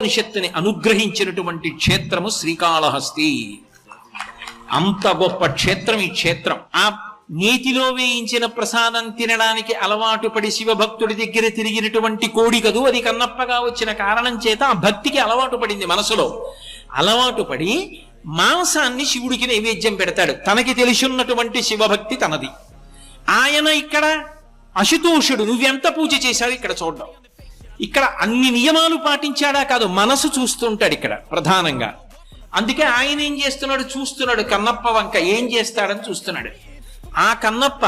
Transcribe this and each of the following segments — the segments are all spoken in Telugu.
ఉపనిషత్తుని అనుగ్రహించినటువంటి క్షేత్రము శ్రీకాళహస్తి. అంత గొప్ప క్షేత్రం ఈ క్షేత్రం. ఆ నేతిలో వేయించిన ప్రసాదం తినడానికి అలవాటు పడి శివభక్తుడి దగ్గర తిరిగినటువంటి కోడి కదూ, అది కన్నప్పగా వచ్చిన కారణం చేత ఆ భక్తికి అలవాటు పడింది. మనసులో అలవాటు పడి మాంసాన్ని శివుడికి నైవేద్యం పెడతాడు. తనకి తెలిసిన్నటువంటి శివభక్తి తనది. ఆయన ఇక్కడ అశుతోషుడు, నువ్వెంత పూజ చేశావు ఇక్కడ చూడ్డం. ఇక్కడ అన్ని నియమాలు పాటించాడా కాదు, మనసు చూస్తుంటాడు ఇక్కడ ప్రధానంగా. అందుకే ఆయన ఏం చేస్తున్నాడు చూస్తున్నాడు, కన్నప్ప వంక ఏం చేస్తాడని చూస్తున్నాడు. ఆ కన్నప్ప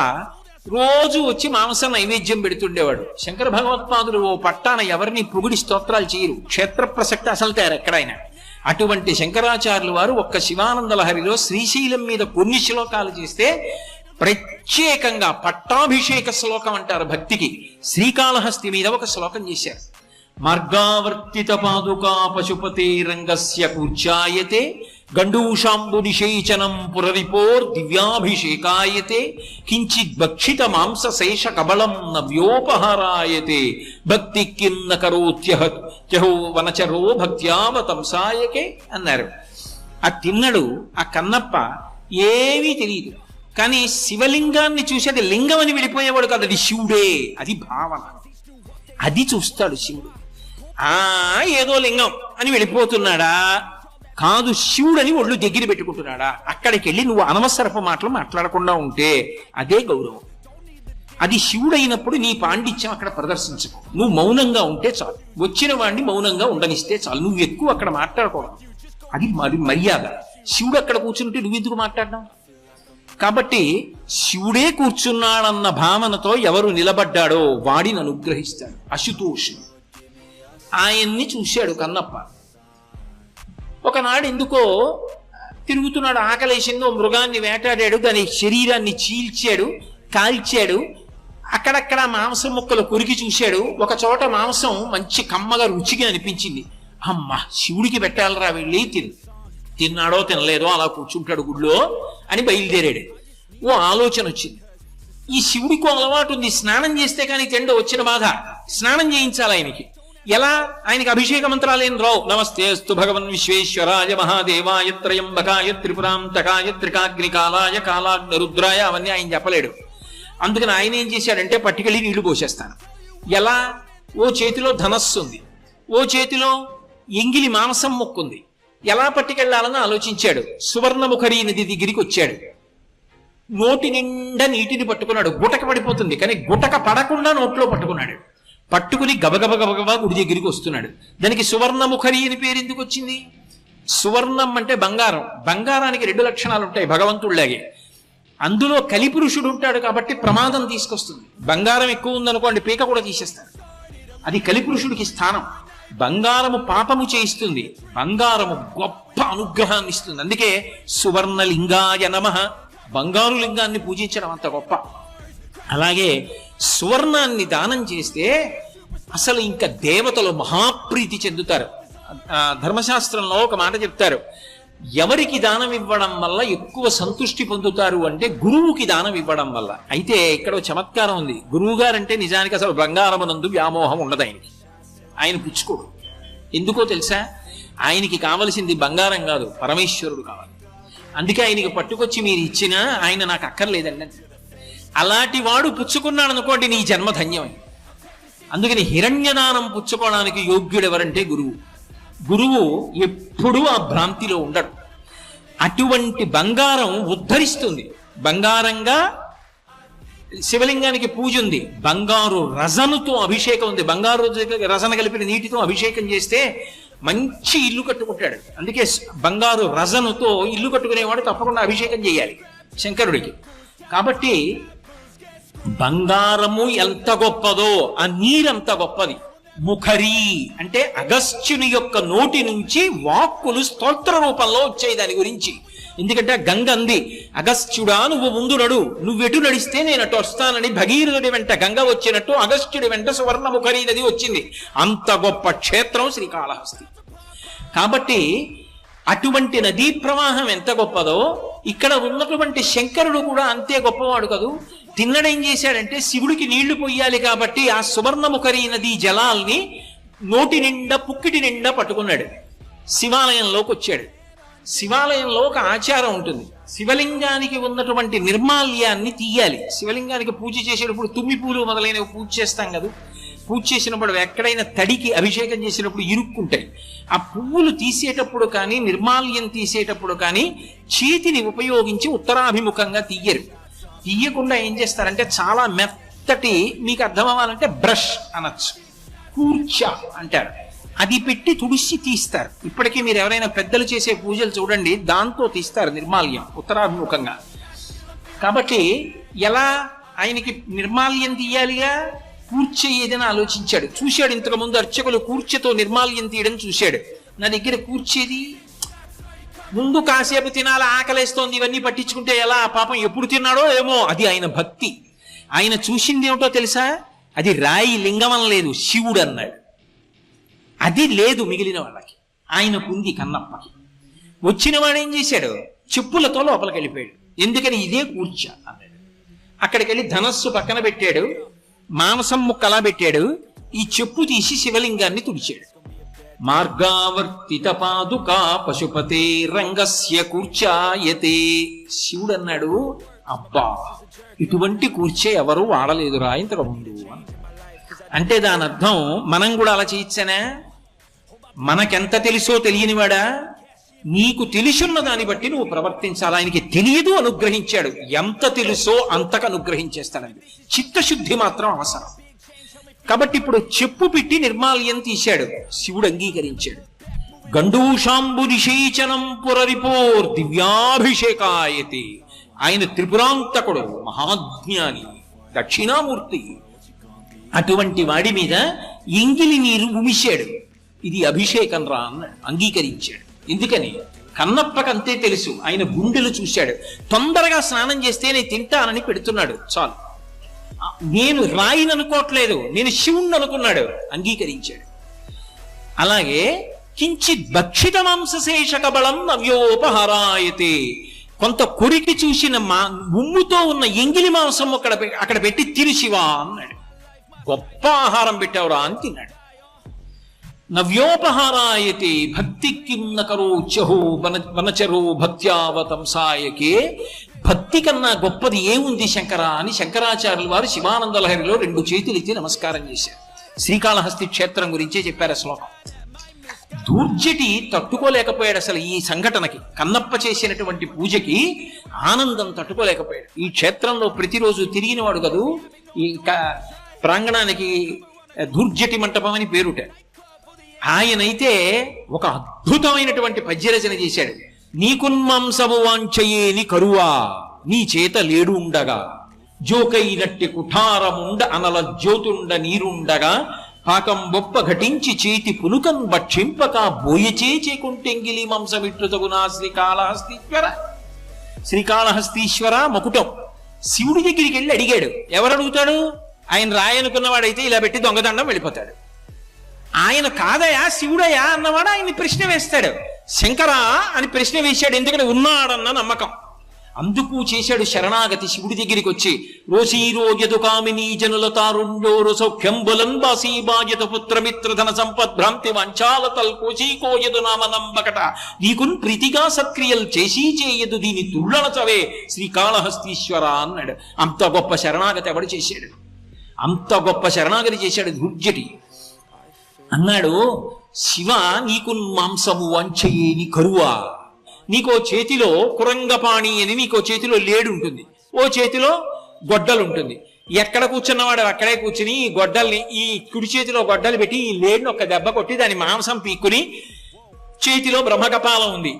రోజు వచ్చి మాంసం నైవేద్యం పెడుతుండేవాడు. శంకర భగవత్పాదులు ఓ పట్టాన ఎవరిని పొగిడి స్తోత్రాలు చేయరు, క్షేత్ర ప్రసక్తి అసలు తయారు ఎక్కడైనా. అటువంటి శంకరాచార్యులు వారు ఒక్క శివానంద లహరిలో శ్రీశైలం మీద కొన్ని శ్లోకాలు చేస్తే ప్రత్యేకంగా పట్టాభిషేక శ్లోకం అంటారు భక్తికి, శ్రీకాళహస్తి మీద ఒక శ్లోకం చేశారు. మార్గావర్తిత పాదుకా పశుపతే రంగస్య కూర్చాయతే గండూషాంబు నిషేచనం పురరిపోర్ దివ్యాభిషేకాయతే కించిత్ భక్షిత మాంస శేష కబళం నవ్యోపహారాయతే భక్తి కిన్న కరోత్యహో వనచరో భక్త్యావతంసాయకే అన్నారు. ఆ తిన్నడు ఆ కన్నప్ప ఏమీ తెలియదు, కానీ శివలింగాన్ని చూసి అది లింగం అని విడిపోయేవాడు కాదు, అది శివుడే, అది భావన. అది చూస్తాడు శివుడు. ఏదో లింగం అని వెళ్ళిపోతున్నాడా కాదు, శివుడని ఒళ్ళు దగ్గర పెట్టుకుంటున్నాడా. అక్కడికి వెళ్ళి నువ్వు అనవసరపు మాటలు మాట్లాడకుండా ఉంటే అదే గౌరవం. అది శివుడైనప్పుడు నీ పాండిత్యం అక్కడ ప్రదర్శించుకో. నువ్వు మౌనంగా ఉంటే చాలు, వచ్చిన వాడిని మౌనంగా ఉండనిస్తే చాలు, నువ్వు ఎక్కువ అక్కడ మాట్లాడకూడదు. అది మర్యాద. శివుడు అక్కడ కూర్చుంటే నువ్వెందుకు మాట్లాడడం? కాబట్టి శివుడే కూర్చున్నాడన్న భావనతో ఎవరు నిలబడ్డాడో వాడిని అనుగ్రహిస్తాడు అశుతోషుడు. ఆయన్ని చూశాడు కన్నప్ప. ఒకనాడు ఎందుకో తిరుగుతున్నాడు, ఆకలేసిందో మృగాన్ని వేటాడాడు, దాని శరీరాన్ని చీల్చాడు, కాల్చాడు. అక్కడక్కడ మాంసం ముక్కలు కొరికి చూశాడు. ఒక చోట మాంసం మంచి కమ్మగా రుచిగా అనిపించింది. అమ్మ, శివుడికి పెట్టాలరా, వెళ్ళి తిన్నాడో తినలేదో అలా కూర్చుంటాడు గుళ్ళో అని బయలుదేరాడు. ఓ ఆలోచన వచ్చింది. ఈ శివుడికి అలవాటు ఉంది, స్నానం చేస్తే కానీ తిండో వచ్చిన బాధ. స్నానం చేయించాలి ఆయనకి. ఎలా? ఆయనకి అభిషేక మంత్రాలు ఏం రావు. నమస్తేస్తు భగవన్ విశ్వేశ్వరాయ మహాదేవాయ త్రయంబకాయ త్రిపురాంతకాయ త్రికాగ్నికాలాయ కాలాగ్నిరుద్రాయ అవన్నీ ఆయన చెప్పలేడు. అందుకని ఆయన ఏం చేశాడంటే పట్టుకెళ్ళి నీళ్లు పోసేస్తాను. ఎలా? ఓ చేతిలో ధనస్సు ఉంది, ఓ చేతిలో ఎంగిలి మాంసం మొక్కుంది. ఎలా పట్టుకెళ్లాలని ఆలోచించాడు. సువర్ణముఖరి నది దగ్గరికి వచ్చాడు. నోటి నిండా నీటిని పట్టుకున్నాడు. గుటక పడిపోతుంది, కానీ గుటక పడకుండా నోట్లో పట్టుకున్నాడు. పట్టుకుని గబగబా గుడి దగ్గరికి వస్తున్నాడు. దానికి సువర్ణముఖరి అని పేరు ఎందుకు వచ్చింది? సువర్ణం అంటే బంగారం. బంగారానికి 2 లక్షణాలు ఉంటాయి భగవంతుడిలాగే. అందులో కలిపురుషుడు ఉంటాడు కాబట్టి ప్రమాదం తీసుకొస్తుంది. బంగారం ఎక్కువ ఉందనుకోండి, పీక కూడా తీసేస్తారు. అది కలిపురుషుడికి స్థానం. బంగారము పాపము చేయిస్తుంది, బంగారము గొప్ప అనుగ్రహాన్ని ఇస్తుంది. అందుకే సువర్ణలింగాయ నమః, బంగారు లింగాన్ని పూజించడం అంత గొప్ప. అలాగే సువర్ణాన్ని దానం చేస్తే అసలు ఇంకా దేవతలు మహాప్రీతి చెందుతారు. ధర్మశాస్త్రంలో ఒక మాట చెప్తారు, ఎవరికి దానం ఇవ్వడం వల్ల ఎక్కువ సంతృష్టి పొందుతారు అంటే గురువుకి దానం ఇవ్వడం వల్ల. అయితే ఇక్కడ చమత్కారం ఉంది. గురువు గారంటే నిజానికి అసలు బంగారమునందు వ్యామోహం ఉండదు ఆయనకి. ఆయన పుచ్చుకోడు. ఎందుకో తెలుసా? ఆయనకి కావలసింది బంగారం కాదు, పరమేశ్వరుడు కావాలి. అందుకే ఆయనకి పట్టుకొచ్చి మీరు ఇచ్చినా ఆయన నాకు అక్కర్లేదండి. అలాంటి వాడు పుచ్చుకున్నాడు అనుకోండి, నీ జన్మ ధన్యమై. అందుకని హిరణ్యదానం పుచ్చుకోవడానికి యోగ్యుడు ఎవరంటే గురువు. గురువు ఎప్పుడూ ఆ భ్రాంతిలో ఉండడు. అటువంటి బంగారం ఉద్ధరిస్తుంది. బంగారంగా శివలింగానికి పూజ ఉంది. బంగారు రజనుతో అభిషేకం ఉంది. బంగారు రజన కలిపిన నీటితో అభిషేకం చేస్తే మంచి ఇల్లు కట్టుకుంటాడు. అందుకే బంగారు రజనుతో ఇల్లు కట్టుకునేవాడు తప్పకుండా అభిషేకం చేయాలి శంకరుడికి. కాబట్టి బంగారము ఎంత గొప్పదో ఆ నీరంత గొప్పది. ముఖరి అంటే అగస్త్యుని యొక్క నోటి నుంచి వాక్కులు స్తోత్ర రూపంలో వచ్చాయి దాని గురించి. ఎందుకంటే గంగ అంది, అగస్త్యుడా నువ్వు ముందు నడు, నువ్వెటు నడిస్తే నేను అటు వస్తానని. భగీరథుడి వెంట గంగ వచ్చినట్టు అగస్త్యుడి వెంట సువర్ణముఖరి నది వచ్చింది. అంత గొప్ప క్షేత్రం శ్రీకాళహస్తి. కాబట్టి అటువంటి నదీ ప్రవాహం ఎంత గొప్పదో ఇక్కడ ఉన్నటువంటి శంకరుడు కూడా అంతే గొప్పవాడు కదూ. తిన్నడేం చేశాడంటే శివుడికి నీళ్లు పొయ్యాలి కాబట్టి ఆ సువర్ణముఖరి నదీ జలాల్ని నోటి నిండా పుక్కిటి నిండా పట్టుకున్నాడు. శివాలయంలోకి వచ్చాడు. శివాలయంలో ఒక ఆచారం ఉంటుంది. శివలింగానికి ఉన్నటువంటి నిర్మాల్యాన్ని తీయాలి. శివలింగానికి పూజ చేసేటప్పుడు తుమ్మి పూలు మొదలైనవి పూజ చేస్తాం కదా, పూజ చేసినప్పుడు ఎక్కడైనా తడికి అభిషేకం చేసినప్పుడు ఇరుక్కుంటాయి. ఆ పువ్వులు తీసేటప్పుడు కానీ నిర్మాల్యం తీసేటప్పుడు కానీ చేతిని ఉపయోగించి ఉత్తరాభిముఖంగా తీయరు. తీయకుండా ఏం చేస్తారంటే చాలా మెత్తటి, మీకు అర్థం అవ్వాలంటే బ్రష్ అనొచ్చు, కూర్చ అంటారు, అది పెట్టి తుడిసి తీస్తారు. ఇప్పటికీ మీరు ఎవరైనా పెద్దలు చేసే పూజలు చూడండి, దాంతో తీస్తారు నిర్మాల్యం ఉత్తరాభిముఖంగా. కాబట్టి ఎలా ఆయనకి నిర్మాల్యం తీయాలిగా, కూర్చ ఏదైనా ఆలోచించాడు. చూశాడు, ఇంతకుముందు అర్చకులు కూర్చతో నిర్మాల్యం తీయడం చూశాడు. నా దగ్గర కూర్చేది, ముందు కాసేపు తినాలి, ఆకలేస్తోంది, ఇవన్నీ పట్టించుకుంటే ఎలా, పాపం ఎప్పుడు తిన్నాడో ఏమో. అది ఆయన భక్తి. ఆయన చూసింది ఏమిటో తెలుసా, అది రాయి లింగం అనలేదు, శివుడు అన్నాడు. అది లేదు మిగిలిన వాళ్ళకి, ఆయనకుంది కన్నప్పకి. వచ్చిన వాడు ఏం చేశాడు, చెప్పులతో లోపలికి వెళ్ళిపోయాడు. ఎందుకని, ఇదే కూర్చ అన్నాడు. అక్కడికి వెళ్ళి ధనస్సు పక్కన పెట్టాడు, మాంసం ముక్కలా పెట్టాడు, ఈ చెప్పు తీసి శివలింగాన్ని తుడిచాడు. మార్గావర్తిత పాదుకా పశుపతే రంగస్య కూర్చాయతే. శివుడు అన్నాడు, అబ్బా ఇటువంటి కూర్చే ఎవరు వాడలేదురా ఇంతకు ముందు. అంటే దాని అర్థం మనం కూడా అలా చేయొచ్చనా? మనకెంత తెలుసో తెలియనివాడా? నీకు తెలిసున్న దాన్ని బట్టి నువ్వు ప్రవర్తించాలి. ఆయనకి తెలియదు, అనుగ్రహించాడు. ఎంత తెలుసో అంతకు అనుగ్రహించేస్తాడండి. చిత్తశుద్ధి మాత్రం అవసరం. కాబట్టి ఇప్పుడు చెప్పు పెట్టి నిర్మాల్యం తీశాడు, శివుడు అంగీకరించాడు. గండూషాంబు నిషేచనం పురరిపోర్ దివ్యాభిషేకాయతి. ఆయన త్రిపురాంతకుడు, మహాజ్ఞాని, దక్షిణామూర్తి. అటువంటి వాడి మీద ఎంగిలి నీరు ఉమిశాడు. ఇది అభిషేకం రా అన్నాడు, అంగీకరించాడు. ఎందుకని, కన్నప్పకంతే తెలుసు. ఆయన గుండెలు చూశాడు. తొందరగా స్నానం చేస్తే నేను తింటానని పెడుతున్నాడు, చాలు. నేను రాయిని అనుకోవట్లేదు, నేను శివుణ్ణి అనుకున్నాడు, అంగీకరించాడు. అలాగే కించిత్ భక్షిత మాంసశేషక బలం నవ్యోపహారాయతే. కొంత కొరికి చూసిన ఉమ్ముతో ఉన్న ఎంగిలి మాంసం అక్కడ పెట్టి తిరు శివా అన్నాడు. గొప్ప ఆహారం పెట్టావురా అని తిన్నాడు. నవ్యోపహారాయతే భక్తి కిన్న కరోచహో వనచరో భక్త్యావతంసాయకే. భక్తి కన్నా గొప్పది ఏముంది శంకర అని శంకరాచార్యుల వారు శివానంద లహరిలో 2 చేతులు ఎత్తి నమస్కారం చేశారు. శ్రీకాళహస్తి క్షేత్రం గురించే చెప్పారు శ్లోకం. దూర్జటి తట్టుకోలేకపోయాడు అసలు ఈ సంఘటనకి. కన్నప్ప చేసినటువంటి పూజకి ఆనందం తట్టుకోలేకపోయాడు. ఈ క్షేత్రంలో ప్రతిరోజు తిరిగినవాడు కదూ. ఈ ప్రాంగణానికి దూర్జటి మంటపం అని పేరుట. ఆయనైతే ఒక అద్భుతమైనటువంటి పద్యరచన చేశాడు. నీకున్మాంసము వాంఛయేని కరువా నీ చేత లేడు ఉండగా, జోకైనట్టి కుఠారముండ అనల జ్యోతుండ నీరుండగా, పాకం బొప్ప ఘటించి చేతి పునుకన్ భక్షింపక బోయచే చేకుంటెంగిలి మాంసమిట్లుతగునా శ్రీకాళహస్తీశ్వర. శ్రీకాళహస్తీశ్వర మకుటం. శివుడి దగ్గరికి వెళ్ళి అడిగాడు. ఎవరు అడుగుతాడు? ఆయన రాయనుకున్నవాడైతే ఇలా పెట్టి దొంగదండం వెళ్ళిపోతాడు. ఆయన కాదయా శివుడయా అన్నవాడు ఆయన్ని ప్రశ్న వేస్తాడు. శంకరా అని ప్రశ్న వేశాడు, ఎందుకంటే ఉన్నాడన్న నమ్మకం. అందుకు చేశాడు శరణాగతి. శివుడి దగ్గరికి వచ్చి రోషీరోజదు కామినీ జనుల తారుండోరు సౌఖ్యంబులన్ బాసీ బాజత పుత్రమిత్రధన సంపద్భ్రాంతి వంచాలతల్ కోశీకోయదు నామనంబకట నీకున్ ప్రీతిగా సత్క్రియలు చేసి చేయదు దీని తుళ్ళనచవే శ్రీకాళహస్తీశ్వర అన్నాడు. అంత గొప్ప శరణాగతి ఎవడు చేశాడు? అంత గొప్ప శరణాగతి చేశాడు దుర్జటి. అన్నాడు, శివ నీకు మాంసము వంచయేని కరువా. నీకో చేతిలో కురంగపాణి అని నీకో చేతిలో లేడు ఉంటుంది, ఓ చేతిలో గొడ్డలు ఉంటుంది. ఎక్కడ కూర్చున్నవాడు అక్కడే కూర్చుని ఈ గొడ్డల్ని, ఈ కుడి చేతిలో గొడ్డలు పెట్టి ఈ లేడుని ఒక దెబ్బ కొట్టి దాని మాంసం పీక్కుని, చేతిలో బ్రహ్మకపాలం ఉంది,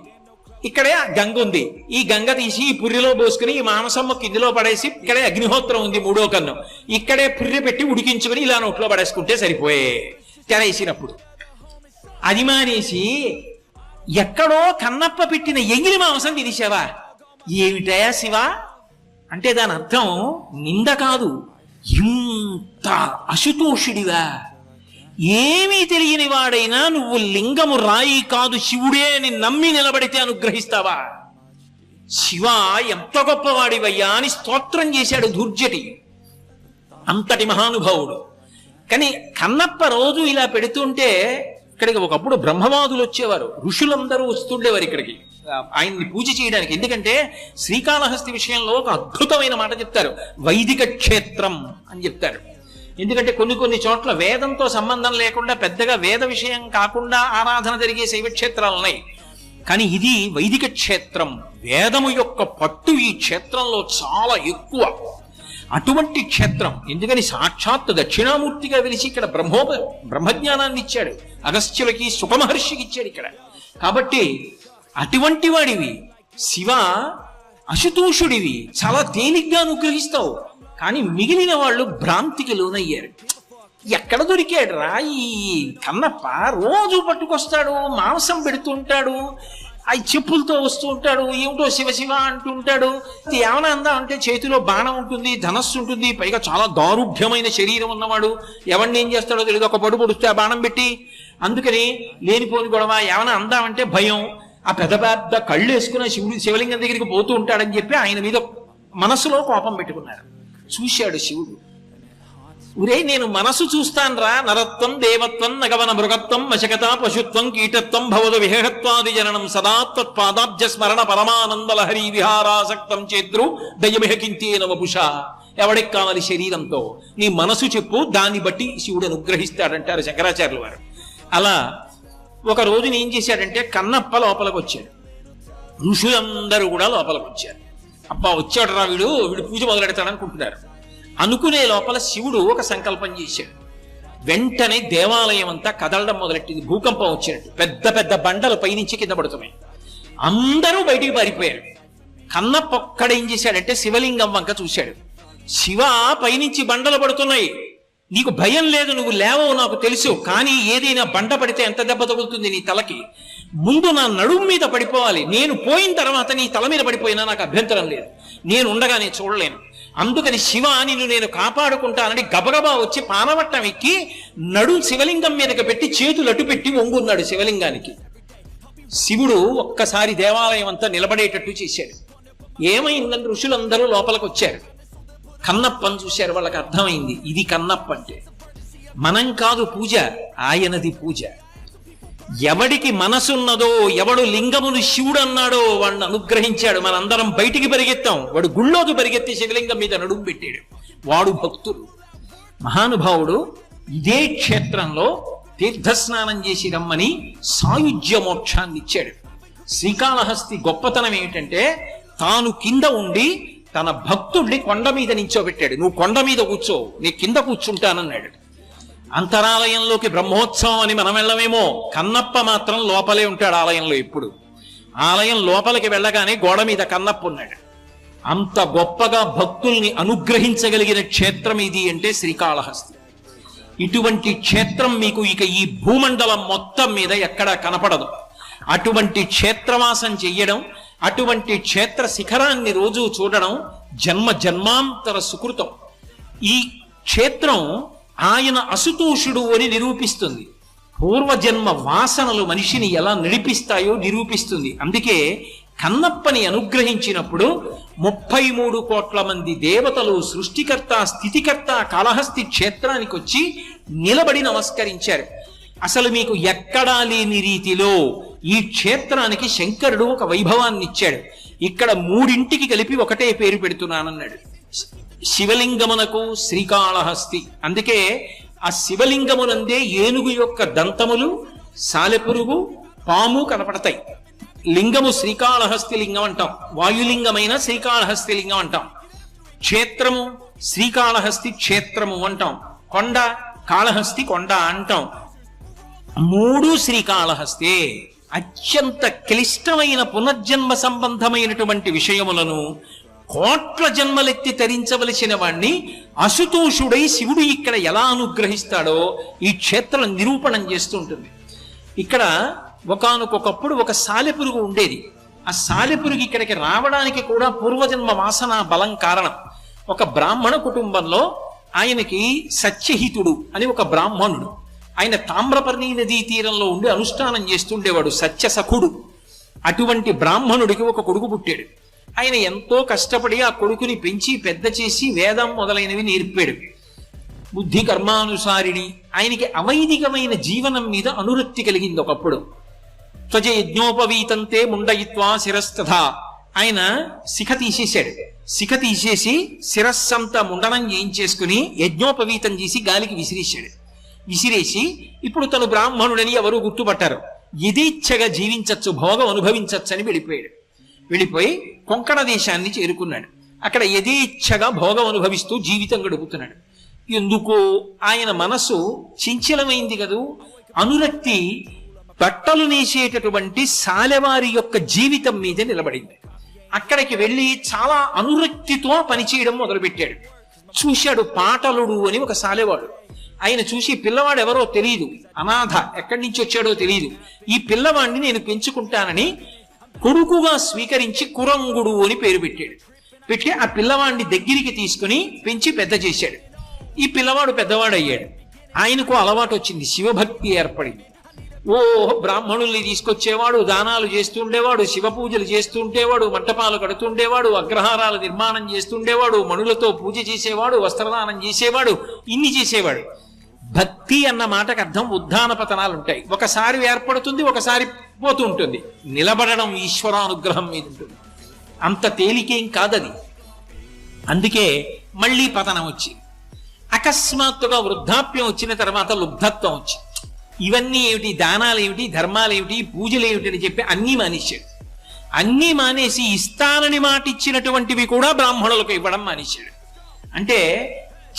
ఇక్కడే గంగ ఉంది, ఈ గంగ తీసి ఈ పుర్రెలో పోసుకుని ఈ మాంసం కిందిలో పడేసి, ఇక్కడే అగ్నిహోత్రం ఉంది 3వ కన్ను, ఇక్కడే పుర్రె పెట్టి ఉడికించుకుని ఇలా నోట్లో పడేసుకుంటే సరిపోయే తెరేసినప్పుడు. అది మానేసి ఎక్కడో కన్నప్ప పెట్టిన ఎంగిలి మాంసం తినేసావా? ఏమిటయా శివ అంటే దాని అర్థం నింద కాదు, ఇంత అశుతోషుడివా, ఏమీ తెలియని వాడైనా నువ్వు లింగము రాయి కాదు శివుడే అని నమ్మి నిలబడితే అనుగ్రహిస్తావా? శివ ఎంత గొప్పవాడివయ్యా అని స్తోత్రం చేశాడు దుర్జటి. అంతటి మహానుభావుడు. కానీ కన్నప్ప రోజు ఇలా పెడుతుంటే ఇక్కడికి ఒకప్పుడు బ్రహ్మవాదులు వచ్చేవారు, ఋషులందరూ వస్తుండేవారు ఇక్కడికి ఆయన్ని పూజ చేయడానికి. ఎందుకంటే శ్రీకాళహస్తి విషయంలో ఒక అద్భుతమైన మాట చెప్తారు, వైదిక క్షేత్రం అని చెప్తారు. ఎందుకంటే కొన్ని చోట్ల వేదంతో సంబంధం లేకుండా పెద్దగా వేద విషయం కాకుండా ఆరాధన జరిగే శైవక్షేత్రాలు ఉన్నాయి. కానీ ఇది వైదిక క్షేత్రం, వేదము యొక్క పట్టు ఈ క్షేత్రంలో చాలా ఎక్కువ. అటువంటి క్షేత్రం. ఎందుకని సాక్షాత్ దక్షిణామూర్తిగా వెలిసి ఇక్కడ బ్రహ్మజ్ఞానాన్ని ఇచ్చాడు, అగస్త్యులకి సుఖమహర్షికి ఇచ్చాడు ఇక్కడ. కాబట్టి అటువంటి వాడివి శివ, అశుతోషుడివి, చాలా తేలిగ్గా అనుగ్రహిస్తావు. కానీ మిగిలిన వాళ్ళు భ్రాంతికి లోనయ్యారు. ఎక్కడ దొరికాడు రా ఈ కన్నప్ప? రోజు పట్టుకొస్తాడు, మాంసం పెడుతుంటాడు, అవి చెప్పులతో వస్తూ ఉంటాడు, ఏమిటో శివ శివ అంటుంటాడు. ఏమైనా అందా అంటే చేతిలో బాణం ఉంటుంది, ధనస్సు ఉంటుంది, పైగా చాలా దారుఢ్యమైన శరీరం ఉన్నవాడు. ఎవరిని ఏం చేస్తాడో తెలియదు, ఒక పడు పొడిస్తే ఆ బాణం పెట్టి. అందుకని లేనిపోని గొడవ. ఏమైనా అందామంటే భయం. ఆ పెద్ద పెద్ద కళ్ళు వేసుకున్న శివలింగం దగ్గరికి పోతూ ఉంటాడని చెప్పి ఆయన మీద మనసులో కోపం పెట్టుకున్నారు. చూశాడు శివుడు, ఉరే నేను మనసు చూస్తాన్రా, నరత్వం దేవత్వం నగవన మృగత్వం వశకత పశుత్వం కీటత్వం భవద విహేహత్వాది జననం సదా త్వత్పాదాబ్జ స్మరణ పరమానందలహరి విహారాసక్తం చేద్రు దయమిహకింతేన వపుష. ఎవడికి కావాలి శరీరంతో? నీ మనసు చెప్పు, దాన్ని బట్టి శివుడు అనుగ్రహిస్తాడంటారు శంకరాచార్యుల వారు. అలా ఒక రోజున ఏం చేశాడంటే కన్నప్ప లోపలికి వచ్చాడు, ఋషులందరూ కూడా లోపలికి వచ్చారు. అబ్బా వచ్చాడు రా వీడు పూజ మొదలెడతాడనుకుంటున్నారు. అనుకునే లోపల శివుడు ఒక సంకల్పం చేశాడు. వెంటనే దేవాలయం అంతా కదలడం మొదలెట్టింది, భూకంపం వచ్చినట్టు. పెద్ద పెద్ద బండలు పైనుంచి కింద పడుతున్నాయి. అందరూ బయటికి పారిపోయారు. కన్నప్ప ఒక్కడేం చేశాడంటే శివలింగం వంక చూశాడు. శివ, పైనుంచి బండలు పడుతున్నాయి, నీకు భయం లేదు, నువ్వు లేవవు నాకు తెలుసు. కానీ ఏదైనా బండ పడితే ఎంత దెబ్బ తగులుతుంది నీ తలకి? ముందు నా నడుము మీద పడిపోవాలి, నేను పోయిన తర్వాత నీ తల మీద పడిపోయినా నాకు అభ్యంతరం లేదు, నేను ఉండగా నేను చూడలేను. అందుకని శివ, నిన్ను నేను కాపాడుకుంటానని గబగబా వచ్చి పానవట్టం ఎక్కి నడు శివలింగం మీదకి పెట్టి చేతులు అటు పెట్టి వంగున్నాడు శివలింగానికి. శివుడు ఒక్కసారి దేవాలయం అంతా నిలబడేటట్టు చేశాడు. ఏమైందని ఋషులందరూ లోపలికి వచ్చారు. కన్నప్పని చూశారు, వాళ్ళకి అర్థమైంది ఇది కన్నప్ప అంటే. మనం కాదు పూజ, ఆయనది పూజ. ఎవడికి మనసున్నదో, ఎవడు లింగమును శివుడు అన్నాడో వాడిని అనుగ్రహించాడు. మనందరం బయటికి పరిగెత్తాం, వాడు గుళ్ళోకి పరిగెత్తి శివలింగం మీద నడుము పెట్టాడు. వాడు భక్తుడు, మహానుభావుడు. ఇదే క్షేత్రంలో తీర్థస్నానం చేసి రమ్మని సాయుజ్య మోక్షాన్ని ఇచ్చాడు. శ్రీకాళహస్తి గొప్పతనం ఏమిటంటే తాను కింద ఉండి తన భక్తుడిని కొండ మీద నించోబెట్టాడు. నువ్వు కొండ మీద కూర్చో, నీ కింద కూర్చుంటానన్నాడు. అంతరాలయంలోకి బ్రహ్మోత్సవం అని మనం వెళ్ళమేమో, కన్నప్ప మాత్రం లోపలే ఉంటాడు ఆలయంలో. ఎప్పుడు ఆలయం లోపలికి వెళ్ళగానే గోడ మీద కన్నప్ప ఉన్నాడు. అంత గొప్పగా భక్తుల్ని అనుగ్రహించగలిగిన క్షేత్రం ఇది అంటే శ్రీకాళహస్తి. ఇటువంటి క్షేత్రం మీకు ఇక ఈ భూమండలం మొత్తం మీద ఎక్కడా కనపడదు. అటువంటి క్షేత్రవాసం చెయ్యడం, అటువంటి క్షేత్ర శిఖరాన్ని రోజు చూడడం జన్మ జన్మాంతర సుకృతం. ఈ క్షేత్రం ఆయన అశుతోషుడు అని నిరూపిస్తుంది. పూర్వజన్మ వాసనలు మనిషిని ఎలా నడిపిస్తాయో నిరూపిస్తుంది. అందుకే కన్నప్పని అనుగ్రహించినప్పుడు 33 కోట్ల మంది దేవతలు, సృష్టికర్త స్థితికర్త కాళహస్తి క్షేత్రానికి వచ్చి నిలబడి నమస్కరించారు. అసలు మీకు ఎక్కడా లేని రీతిలో ఈ క్షేత్రానికి శంకరుడు ఒక వైభవాన్ని ఇచ్చాడు. ఇక్కడ 3 కలిపి ఒకటే పేరు పెడుతున్నానన్నాడు. శివలింగమునకు శ్రీకాళహస్తి. అందుకే ఆ శివలింగమునందే ఏనుగు యొక్క దంతములు, సాలెపురుగు, పాము కనపడతాయి. లింగము శ్రీకాళహస్తి లింగం అంటాం, వాయులింగమైన శ్రీకాళహస్తి లింగం అంటాం. క్షేత్రము శ్రీకాళహస్తి క్షేత్రము అంటాం. కొండ కాళహస్తి కొండ అంటాం. 3 శ్రీకాళహస్తే. అత్యంత క్లిష్టమైన పునర్జన్మ సంబంధమైనటువంటి విషయములను కోట్ల జన్మలెత్తి తరించవలసిన వాణ్ణి అశుతోషుడై శివుడు ఇక్కడ ఎలా అనుగ్రహిస్తాడో ఈ క్షేత్రం నిరూపణం చేస్తుంటుంది. ఇక్కడ ఒకానొకప్పుడు ఒక సాలెపురుగు ఉండేది. ఆ సాలెపురుగు ఇక్కడికి రావడానికి కూడా పూర్వజన్మ వాసన బలం కారణం. ఒక బ్రాహ్మణ కుటుంబంలో ఆయనకి సత్యహితుడు అని ఒక బ్రాహ్మణుడు, ఆయన తామ్రపర్ణి నదీ తీరంలో ఉండి అనుష్ఠానం చేస్తుండేవాడు, సత్యసఖుడు. అటువంటి బ్రాహ్మణుడికి ఒక కొడుకు పుట్టాడు. ఆయన ఎంతో కష్టపడి ఆ కొడుకుని పెంచి పెద్ద చేసి వేదం మొదలైనవి నేర్పాడు. బుద్ధి కర్మానుసారిణి. ఆయనకి అవైదికమైన జీవనం మీద అనురక్తి కలిగింది ఒకప్పుడు. త్వజ యజ్ఞోపవీతంతే ముండయిత్వా శిరస్తథ. ఆయన శిఖ తీసేశాడు. శిఖ తీసేసి శిరస్సంతా ముండనం చేయించేసుకుని యజ్ఞోపవీతం చేసి గాలికి విసిరేశాడు. విసిరేసి ఇప్పుడు తను బ్రాహ్మణుడని ఎవరు గుర్తుపట్టారు. యథేచ్ఛగా జీవించచ్చు, భోగం అనుభవించచ్చు అని వెళ్ళిపోయి కొంకణ దేశాన్ని చేరుకున్నాడు. అక్కడ యథేచ్ఛగా భోగం అనుభవిస్తూ జీవితం గడుపుతున్నాడు. ఎందుకో ఆయన మనసు చంచలమైంది కదూ. అనురక్తి బట్టలు నేసేటటువంటి సాలెవారి యొక్క జీవితం మీద నిలబడింది. అక్కడికి వెళ్ళి చాలా అనురక్తితో పనిచేయడం మొదలుపెట్టాడు. చూశాడు పాటలుడు అని ఒక సాలెవాడు. ఆయన చూసి పిల్లవాడు ఎవరో తెలియదు, అనాథ, ఎక్కడి నుంచి వచ్చాడో తెలియదు, ఈ పిల్లవాడిని నేను పెంచుకుంటానని కొడుకుగా స్వీకరించి కురంగుడు అని పేరు పెట్టి ఆ పిల్లవాడిని దగ్గరికి తీసుకుని పెంచి పెద్ద చేశాడు. ఈ పిల్లవాడు పెద్దవాడు అయ్యాడు. ఆయనకు అలవాటు వచ్చింది, శివభక్తి ఏర్పడింది. బ్రాహ్మణుల్ని తీసుకొచ్చేవాడు, దానాలు చేస్తుండేవాడు, శివ పూజలు చేస్తుండేవాడు, మంటపాలు కడుతుండేవాడు, అగ్రహారాలు నిర్మాణం చేస్తుండేవాడు, మణులతో పూజ చేసేవాడు, వస్త్రదానం చేసేవాడు, ఇన్ని చేసేవాడు. భక్తి అన్న మాటకు అర్థం ఉద్ధాన పతనాలు ఉంటాయి. ఒకసారి ఏర్పడుతుంది, ఒకసారి పోతూ ఉంటుంది. నిలబడడం ఈశ్వరానుగ్రహం మీద ఉంటుంది. అంత తేలికేం కాదది. అందుకే మళ్ళీ పతనం వచ్చింది. అకస్మాత్తుగా వృద్ధాప్యం వచ్చిన తర్వాత లుబ్ధత్వం వచ్చింది. ఇవన్నీ ఏమిటి, దానాలు ఏమిటి, ధర్మాలు ఏమిటి, పూజలు ఏమిటి అని చెప్పి అన్నీ మానేశాడు. అన్నీ మానేసి ఇస్తానని మాట ఇచ్చినటువంటివి కూడా బ్రాహ్మణులకు ఇవ్వడం మానేశాడు. అంటే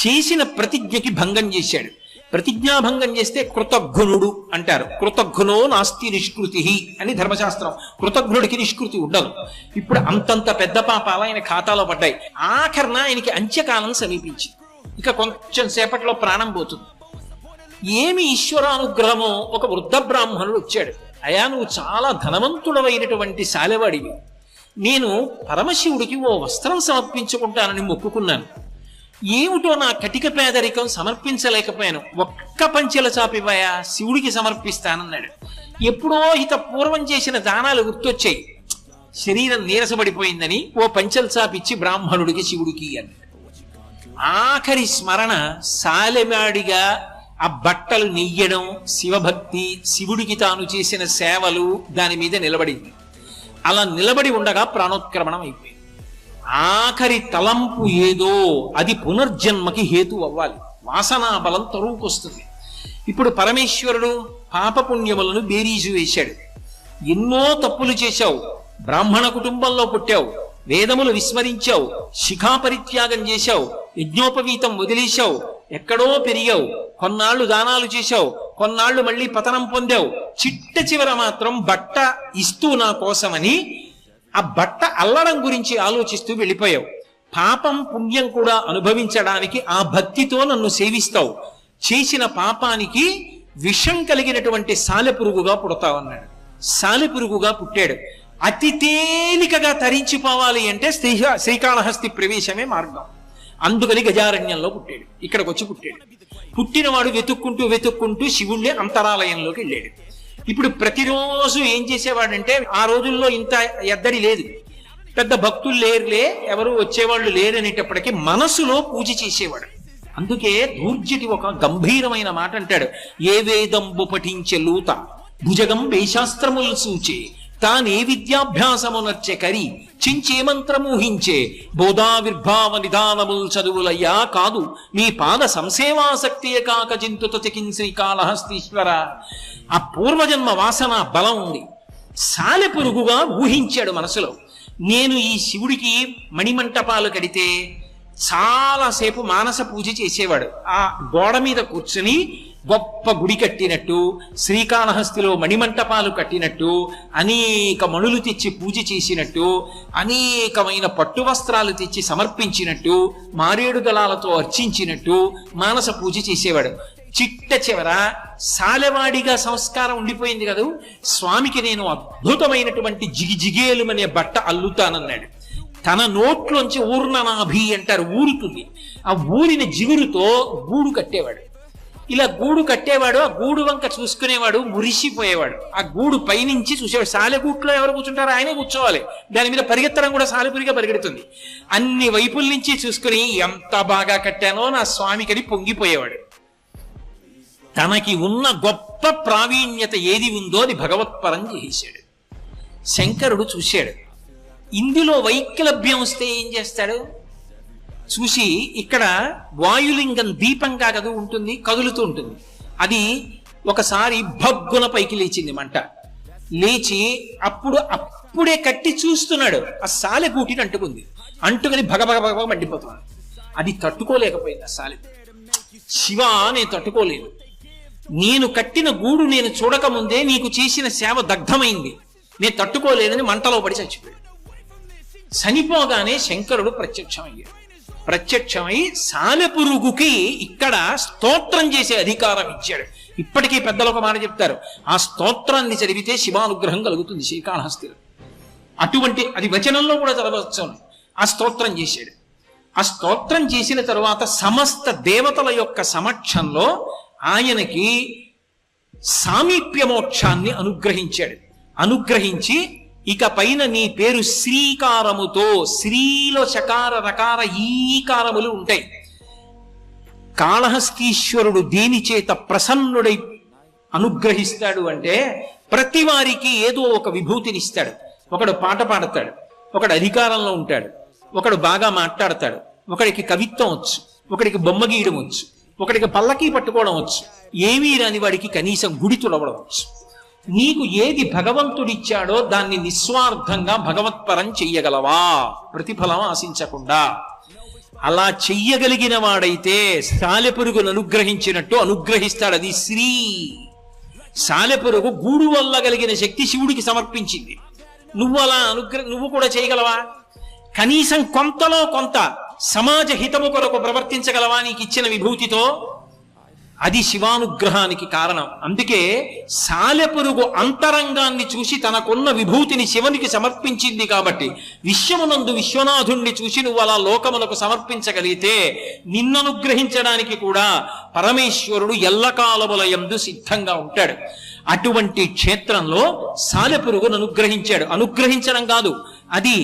చేసిన ప్రతిజ్ఞకి భంగం చేశాడు. ప్రతిజ్ఞాభంగం చేస్తే కృతఘ్నుడు అంటారు. కృతఘ్నో నాస్తి నిష్కృతి అని ధర్మశాస్త్రం. కృతఘ్నుడికి నిష్కృతి ఉండదు. ఇప్పుడు అంతంత పెద్ద పాపాలు ఆయన ఖాతాలో పడ్డాయి. ఆఖరణ ఆయనకి అంత్యకాలం సమీపించింది. ఇక కొంచెం సేపట్లో ప్రాణం పోతుంది. ఏమి ఈశ్వరానుగ్రహమో, ఒక వృద్ధ బ్రాహ్మణుడు వచ్చాడు. అయా, నువ్వు చాలా ధనవంతుడమైనటువంటి సాలెవాడివి. నేను పరమశివుడికి ఓ వస్త్రం సమర్పించుకుంటానని మొక్కుకున్నాను. ఏమిటో నా కటిక పేదరికం సమర్పించలేకపోయాను. ఒక్క పంచెల చాపివ్వయా, శివుడికి సమర్పిస్తానన్నాడు. ఎప్పుడో హిత పూర్వం చేసిన దానాలు గుర్తొచ్చాయి. శరీరం నీరసపడిపోయిందని ఓ పంచెల చాపిచ్చి బ్రాహ్మణుడికి శివుడికి అన్నాడు. ఆఖరి స్మరణ సాలెవాడిగా ఆ బట్టలు నెయ్యడం, శివభక్తి, శివుడికి తాను చేసిన సేవలు దాని మీద నిలబడింది. అలా నిలబడి ఉండగా ప్రాణోత్క్రమణం అయిపోయింది. ఆఖరి తలంపు ఏదో అది పునర్జన్మకి హేతు అవ్వాలి. వాసనా బలం తరువుకొస్తుంది. ఇప్పుడు పరమేశ్వరుడు పాపపుణ్యములను బేరీజు వేశాడు. ఎన్నో తప్పులు చేశావు, బ్రాహ్మణ కుటుంబంలో పుట్టావు, వేదములు విస్మరించావు, శిఖా పరిత్యాగం చేశావు, యజ్ఞోపవీతం వదిలేశావు, ఎక్కడో పెరిగావు, కొన్నాళ్లు దానాలు చేశావు, కొన్నాళ్లు మళ్ళీ పతనం పొందావు. చిట్ట చివర మాత్రం బట్ట ఇస్తూ నా కోసమని ఆ బట్ట అల్లడం గురించి ఆలోచిస్తూ వెళ్ళిపోయావు. పాపం పుణ్యం కూడా అనుభవించడానికి ఆ భక్తితో నన్ను సేవిస్తావు. చేసిన పాపానికి విషం కలిగినటువంటి సాలెపురుగుగా పుడతావన్నాడు. సాలెపురుగుగా పుట్టాడు. అతి తేలికగా తరించిపోవాలి అంటే శ్రీకాళహస్తి ప్రవేశమే మార్గం. అందుకని గజారణ్యంలో పుట్టాడు. ఇక్కడికి వచ్చి పుట్టాడు. పుట్టినవాడు వెతుక్కుంటూ శివుణ్ణి అంతరాలయంలోకి వెళ్ళాడు. ఇప్పుడు ప్రతిరోజు ఏం చేసేవాడంటే, ఆ రోజుల్లో ఇంత ఎద్దడి లేదు, పెద్ద భక్తులు లేరులే, ఎవరు వచ్చేవాళ్ళు లేరనేటప్పటికీ మనసులో పూజ చేసేవాడు. అందుకే దూర్జటి ఒక గంభీరమైన మాట అంటాడు. ఏ వేదంబు పఠించే లూత భుజగం వేశాస్త్రములు సూచే తానే విద్యాభ్యాసమునర్చె కరి చించే మంత్రమూహించే బోధావిర్భావ నిదానముల్ చదువులయ్యా కాదు మీ పాద సంసేవాసక్తియ కాక చింతుత చికిన్ శ్రీకాళహస్తీశ్వర. ఆ పూర్వజన్మ వాసన బలం ఉంది. సాలెపురుగుగా ఊహించాడు మనసులో. నేను ఈ శివుడికి మణిమంటపాలు కడితే చాలాసేపు మానస పూజ చేసేవాడు. ఆ గోడ మీద కూర్చుని గొప్ప గుడి కట్టినట్టు, శ్రీకాళహస్తిలో మణిమంటపాలు కట్టినట్టు, అనేక మణులు తెచ్చి పూజ చేసినట్టు, అనేకమైన పట్టు వస్త్రాలు తెచ్చి సమర్పించినట్టు, మారేడు దళాలతో అర్చించినట్టు మానస పూజ చేసేవాడు. చిట్ట చివర సాలెవాడిగా సంస్కారం ఉండిపోయింది కదూ. స్వామికి నేను అద్భుతమైనటువంటి జిగిజిగేలుమనే బట్ట అల్లుతానన్నాడు. తన నోట్లోంచి ఊర్ణనాభి అంటారు, ఊరుతుంది. ఆ ఊరిన జిగురుతో గూడు కట్టేవాడు. ఇలా గూడు కట్టేవాడు, ఆ గూడు వంక చూసుకునేవాడు, మురిసిపోయేవాడు. ఆ గూడు పైనుంచి చూసేవాడు. సాలెగూట్లో ఎవరు కూర్చుంటారో ఆయనే కూర్చోవాలి. దాని మీద పరిగెత్తడం కూడా సాలెపురిగా పరిగెడుతుంది. అన్ని వైపుల నుంచి చూసుకుని ఎంత బాగా కట్టానో నా స్వామికని పొంగిపోయేవాడు. తనకి ఉన్న గొప్ప ప్రావీణ్యత ఏది ఉందో అది భగవత్పరం చేశాడు. శంకరుడు చూశాడు, ఇందులో వైక్లభ్యం వస్తే ఏం చేస్తాడు చూసి, ఇక్కడ వాయులింగం దీపంగా కదు ఉంటుంది, కదులుతూ ఉంటుంది. అది ఒకసారి భగ్గున పైకి లేచింది మంట. లేచి అప్పుడే కట్టి చూస్తున్నాడు, ఆ సాలెగూటిని అంటుకుని భగభగ భగభగ మండిపోతున్నాడు. అది తట్టుకోలేకపోయింది ఆ సాలె. శివ, నేను తట్టుకోలేదు. నేను కట్టిన గూడు నేను చూడకముందే నీకు చేసిన సేవ దగ్ధమైంది, నేను తట్టుకోలేదని మంటలో పడి చచ్చిపోయాడు. చనిపోగానే శంకరుడు ప్రత్యక్షమై సాలెపురుగుకి ఇక్కడ స్తోత్రం చేసే అధికారం ఇచ్చాడు. ఇప్పటికీ పెద్దలు ఒక మాట చెప్తారు, ఆ స్తోత్రాన్ని చదివితే శివానుగ్రహం కలుగుతుంది శ్రీకాళహస్తిలో. అటువంటి అది వచనంలో కూడా చదవచ్చు. ఆ స్తోత్రం చేశాడు. ఆ స్తోత్రం చేసిన తరువాత సమస్త దేవతల యొక్క సమక్షంలో ఆయనకి సామీప్య మోక్షాన్ని అనుగ్రహించి ఇక పైన నీ పేరు శ్రీకారముతో, శ్రీలో చకార రకార ఈకారములు ఉంటాయి. కాళహస్తీశ్వరుడు దేని చేత ప్రసన్నుడై అనుగ్రహిస్తాడు అంటే, ప్రతి వారికి ఏదో ఒక విభూతినిస్తాడు. ఒకడు పాట పాడతాడు, ఒకడు అధికారంలో ఉంటాడు, ఒకడు బాగా మాట్లాడతాడు, ఒకడికి కవిత్వం వచ్చు, ఒకడికి బొమ్మ గీయడం వచ్చు, ఒకడికి పల్లకీ పట్టుకోవడం వచ్చు, ఏమీ రాని వాడికి కనీసం గుడి తుడవడం వచ్చు. నీకు ఏది భగవంతుడిచ్చాడో దాన్ని నిస్వార్థంగా భగవత్పరం చెయ్యగలవా, ప్రతిఫలం ఆశించకుండా? అలా చెయ్యగలిగిన వాడైతే సాలెపురుగును అనుగ్రహించినట్టు అనుగ్రహిస్తాడు. అది శ్రీ. సాలెపురుగు గూడు వల్ల కలిగిన శక్తి శివుడికి సమర్పించింది. నువ్వు కూడా చేయగలవా? కనీసం కొంతలో కొంత సమాజ హితము కొరకు ప్రవర్తించగలవా నీకు ఇచ్చిన విభూతితో? అది శివానుగ్రహానికి కారణం. అందుకే సాలెపురుగు అంతరంగాన్ని చూసి తనకున్న విభూతిని శివునికి సమర్పించింది. కాబట్టి విశ్వమునందు విశ్వనాథుణ్ణి చూసి నువ్వు అలా లోకములకు సమర్పించగలిగితే నిన్ననుగ్రహించడానికి కూడా పరమేశ్వరుడు ఎల్లకాలముల యందు సిద్ధంగా ఉంటాడు. అటువంటి క్షేత్రంలో సాలెపురుగును అనుగ్రహించడం కాదు, అది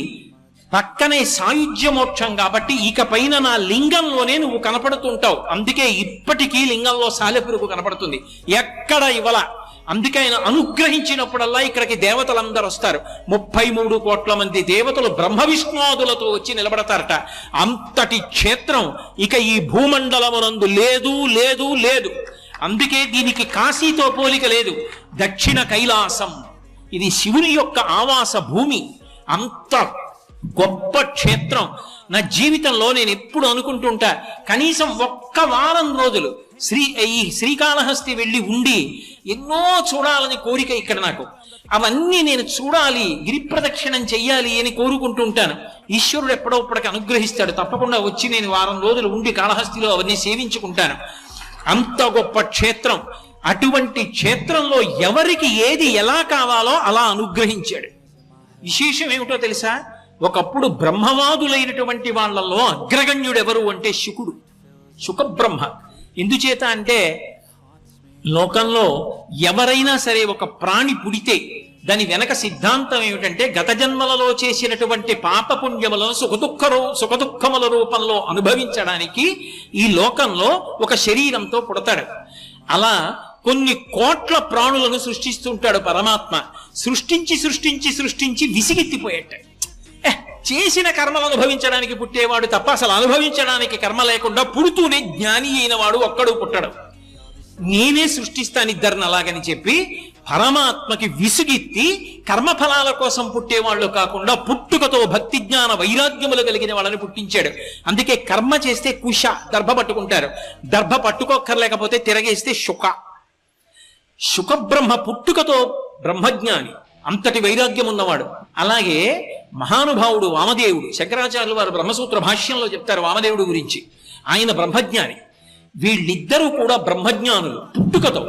పక్కనే సాయుధ్య మోక్షం. కాబట్టి ఇక పైన నా లింగంలోనే నువ్వు కనపడుతుంటావు. అందుకే ఇప్పటికీ లింగంలో సాలెపురుగు కనపడుతుంది, ఎక్కడ ఇవ్వాల. అందుకే ఆయన అనుగ్రహించినప్పుడల్లా ఇక్కడికి దేవతలందరూ వస్తారు. 33 కోట్ల మంది దేవతలు బ్రహ్మ విష్ణువాదులతో వచ్చి నిలబడతారట. అంతటి క్షేత్రం ఇక ఈ భూమండలమునందు లేదు. అందుకే దీనికి కాశీతో పోలిక లేదు. దక్షిణ కైలాసం ఇది శివుని యొక్క ఆవాస భూమి. అంత గొప్ప క్షేత్రం. నా జీవితంలో నేను ఎప్పుడు అనుకుంటుంటా, కనీసం ఒక్క వారం రోజులు ఈ శ్రీకాళహస్తి వెళ్ళి ఉండి ఎన్నో చూడాలని కోరిక ఇక్కడ నాకు. అవన్నీ నేను చూడాలి, గిరి ప్రదక్షిణం చెయ్యాలి అని కోరుకుంటుంటాను. ఈశ్వరుడు ఎప్పుడోప్పటికి అనుగ్రహిస్తాడు. తప్పకుండా వచ్చి నేను వారం రోజులు ఉండి కాళహస్తిలో అవన్నీ సేవించుకుంటాను. అంత గొప్ప క్షేత్రం. అటువంటి క్షేత్రంలో ఎవరికి ఏది ఎలా కావాలో అలా అనుగ్రహించాడు. విశేషం ఏమిటో తెలుసా? ఒకప్పుడు బ్రహ్మవాదులైనటువంటి వాళ్ళల్లో అగ్రగణ్యుడు ఎవరు అంటే శుకబ్రహ్మ. ఎందుచేత అంటే లోకంలో ఎవరైనా సరే ఒక ప్రాణి పుడితే దాని వెనక సిద్ధాంతం ఏమిటంటే, గత జన్మలలో చేసినటువంటి పాపపుణ్యములను సుఖదుఖముల రూపంలో అనుభవించడానికి ఈ లోకంలో ఒక శరీరంతో పుడతాడు. అలా కొన్ని కోట్ల ప్రాణులను సృష్టిస్తుంటాడు పరమాత్మ. సృష్టించి విసిగెత్తిపోయేట. చేసిన కర్మలు అనుభవించడానికి పుట్టేవాడు తప్ప అసలు అనుభవించడానికి కర్మ లేకుండా పుడుతూనే జ్ఞాని అయిన వాడు ఒక్కడు పుట్టడు. నేనే సృష్టిస్తాను ఇద్దరిని అలాగని చెప్పి పరమాత్మకి విసుగెత్తి కర్మఫలాల కోసం పుట్టేవాళ్ళు కాకుండా పుట్టుకతో భక్తి జ్ఞాన వైరాగ్యములు కలిగిన వాళ్ళని పుట్టించాడు. అందుకే కర్మ చేస్తే కుశ, దర్భ పట్టుకుంటారు. దర్భ పట్టుకోక్కర్లేకపోతే తిరగేస్తే శుకబ్రహ్మ పుట్టుకతో బ్రహ్మజ్ఞాని, అంతటి వైరాగ్యం ఉన్నవాడు. అలాగే మహానుభావుడు వామదేవుడు, శంకరాచార్యులు వారు బ్రహ్మసూత్ర భాష్యంలో చెప్తారు వామదేవుడు గురించి. ఆయన బ్రహ్మజ్ఞాని. వీళ్ళిద్దరూ కూడా బ్రహ్మజ్ఞానులు పుట్టుకతో.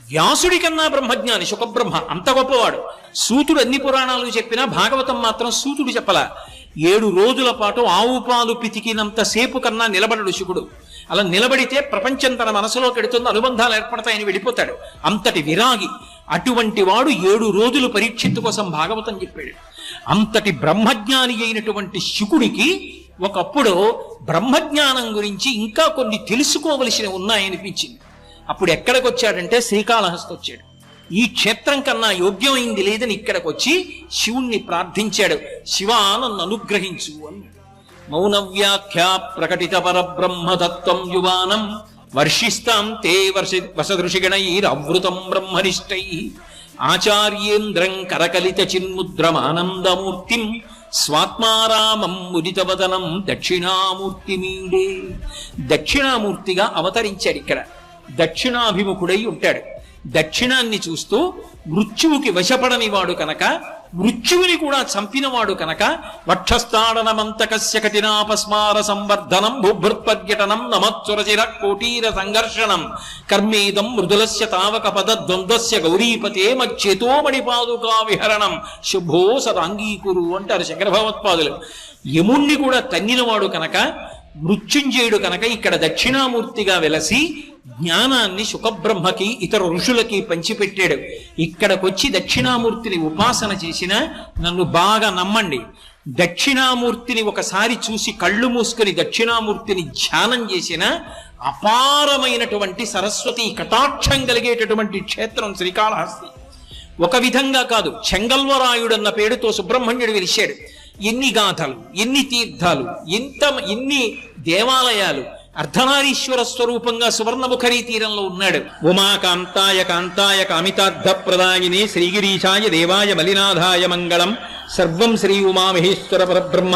వ్యాసుడి కన్నా బ్రహ్మజ్ఞాని శుకబ్రహ్మ, అంత గొప్పవాడు. సూతుడు అన్ని పురాణాలు చెప్పినా భాగవతం మాత్రం సూతుడు చెప్పలా. 7 రోజుల పాటు ఆవు పాలు పితికినంత సేపు కన్నా నిలబడడు శుకుడు. అలా నిలబడితే ప్రపంచం తన మనసులో పెడుతున్న అనుబంధాలు ఏర్పడతాయని వెళ్ళిపోతాడు. అంతటి విరాగి. అటువంటి వాడు 7 రోజులు పరీక్షిత్తు కోసం భాగవతం చెప్పాడు. అంతటి బ్రహ్మజ్ఞాని అయినటువంటి శుకుడికి ఒకప్పుడు బ్రహ్మజ్ఞానం గురించి ఇంకా కొన్ని తెలుసుకోవలసినవి ఉన్నాయనిపించింది. అప్పుడు ఎక్కడికి వచ్చాడంటే శ్రీకాళహస్తి వచ్చాడు. ఈ క్షేత్రం కన్నా యోగ్యమైంది లేదని ఇక్కడికి వచ్చి శివుణ్ణి ప్రార్థించాడు. శివా నన్ను అనుగ్రహించు అన్నాడు. మౌనవ్యాఖ్యా ప్రకటిత పరబ్రహ్మతత్వం యువానం వర్షిస్తాం తే వసదృషిగణైరవృతం బ్రహ్మనిష్టై ఆచార్యేంద్రం కరకలిత చిన్ముద్రమానందమూర్తిం స్వాత్మారామం ముదితవదనం దక్షిణామూర్తిమీడే. దక్షిణామూర్తిగా అవతరించాడు. ఇక్కడ దక్షిణాభిముఖుడై ఉంటాడు. దక్షిణాన్ని చూస్తూ మృత్యువుకి వశపడని వాడు కనుక, మృత్యువుని కూడా చంపినవాడు కనుక వక్షస్థాడనమంతకస్య కఠినాపస్మార సంవర్ధనం భూభృత్పర్యటనం నమత్సురచిర కోటీర సంఘర్షణం కర్మేదం మృదులస్య తావక పద ద్వంద్వస్య గౌరీపతే మచ్చేతోమణి పాదుకా విహరణం శుభో సదాంగీకురు అంటారు శంకర భగవత్పాదులు. యముణ్ణి కూడా తన్నినవాడు కనుక, మృత్యుంజయుడు కనుక ఇక్కడ దక్షిణామూర్తిగా వెలసి జ్ఞానాన్ని శుకబ్రహ్మకి ఇతర ఋషులకి పంచిపెట్టాడు. ఇక్కడికొచ్చి దక్షిణామూర్తిని ఉపాసన చేసిన నన్ను బాగా నమ్మండి. దక్షిణామూర్తిని ఒకసారి చూసి కళ్ళు మూసుకొని దక్షిణామూర్తిని ధ్యానం చేసిన అపారమైనటువంటి సరస్వతి కటాక్షం కలిగేటటువంటి క్షేత్రం శ్రీకాళహస్తి. ఒక విధంగా కాదు, చెంగల్వరాయుడన్న పేరుతో సుబ్రహ్మణ్యుడు వెలిశాడు. ఎన్ని గాథలు, ఎన్ని తీర్థాలు, ఎన్ని దేవాలయాలు. అర్ధనారీశ్వర స్వరూపంగా సువర్ణముఖరీ తీరంలో ఉన్నాడు. ఉమాకాంతాయ కాంతాయ కామితార్థ ప్రదాయిని శ్రీగిరీశాయ దేవాయ మలినాథాయ మంగళం. సర్వం శ్రీ ఉమామహేశ్వర పరబ్రహ్మ